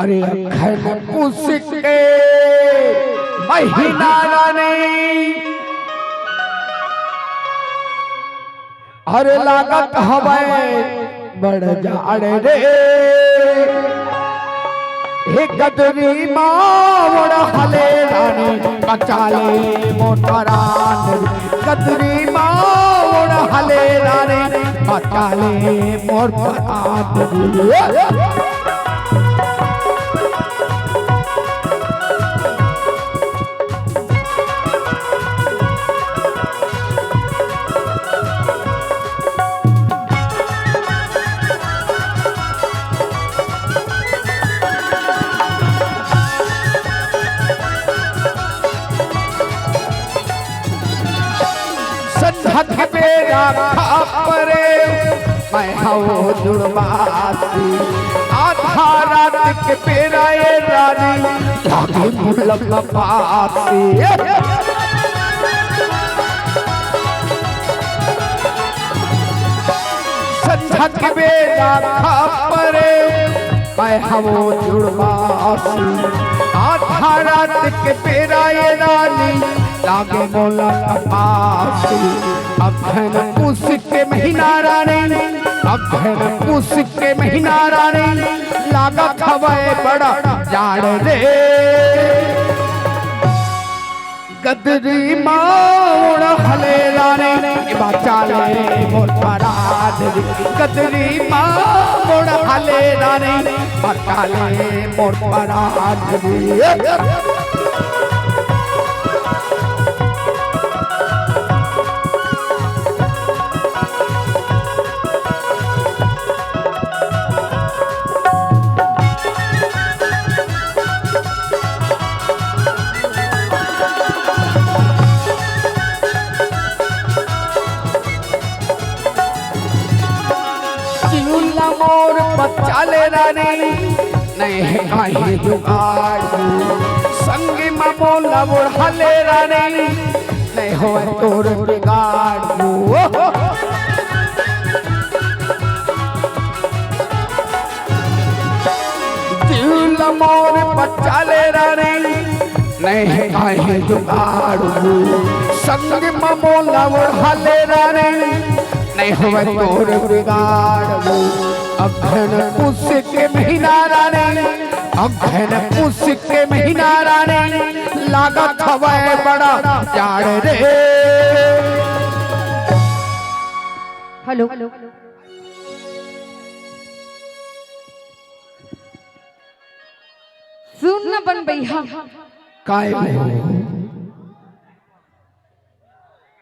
अरे अखन पुसके महीना रानी अरे लागत हवे बड़ जाड़े रे हे गदरी मावड़ हले रानी बचाले मोटरान गदरी मावड़ हले रानी बचाले मोटरान हक मेरा खापरे मैं हूँ जुड़वासी आधा रात के पेरा ये रानी लागे मुल्लम लपासी संझक मेरा खापरे मैं हूँ जुड़वासी आधा रात के पेरा ये रानी लागे मुल्लम लपासी अभन पुस के महीना रानी अभन पुस के महीना रानी लागत हवाए बड़ा जाड़ रे गदरी मावड़ हले रानी बचाले मोर परान गदरी मावड़ हले रानी बचाले मोर परान मोर बचाले रानी नहीं कहीं जुगाड़ संग मोला बुढ़ाले रानी नहीं हो तोर बिगाड़ दिल मोर बचाले रानी नहीं कहीं जुगाड़ संग मोला बुढ़ाले रानी नहीं हो तोर बिगाड़ अभन पुस के महीना रानी अभन पुस के महीना रानी लागत हवाए बड़ा जाड़ रे हेलो सुन न बन भैया काय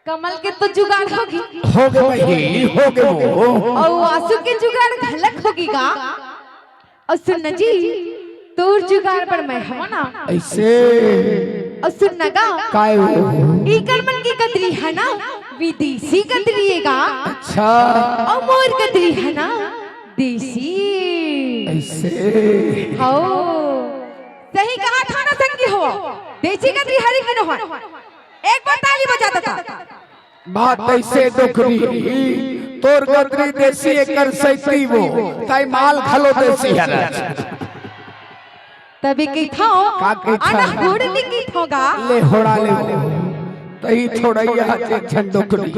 कमल के तो जुगाड़ होगी हो गए भाई हो गए और आंसू के जुगाड़ घलक होगी का और सुन जी तोर जुगाड़ पर मैं हूं ना ऐसे और सुन ना गा काय इकर मन की कतरी है ना विदेशी कतरी है का अच्छा और मोर कतरी है ना देसी ऐसे हो सही कहा था ना संगी हो देसी कतरी हरी की न हो एक बार ताली बजाता था बात ऐसे दुखरी तोर गदरी देसी एकर सैती वो ताई माल खलो देसी है तभी की था आना होड़नी की थोगा ले होड़ा ले तई थोड़ा यहाँ से झंडुकरी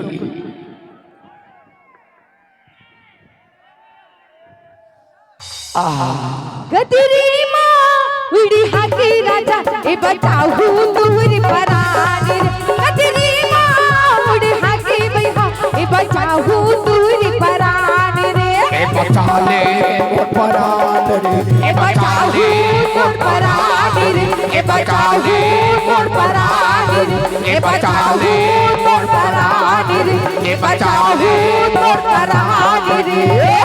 गदरी माँ उड़ी हाकी राजा ए बचाओ दूर परानी गदरी माँ उड़ी हाकी भैया ए बचाओ दूर परानी रे ए बचा ले परान रे ए बचाओ दूर परानी रे ए बचाओ दूर परानी रे ए बचाओ दूर परानी रे ए बचाओ दूर परानी रे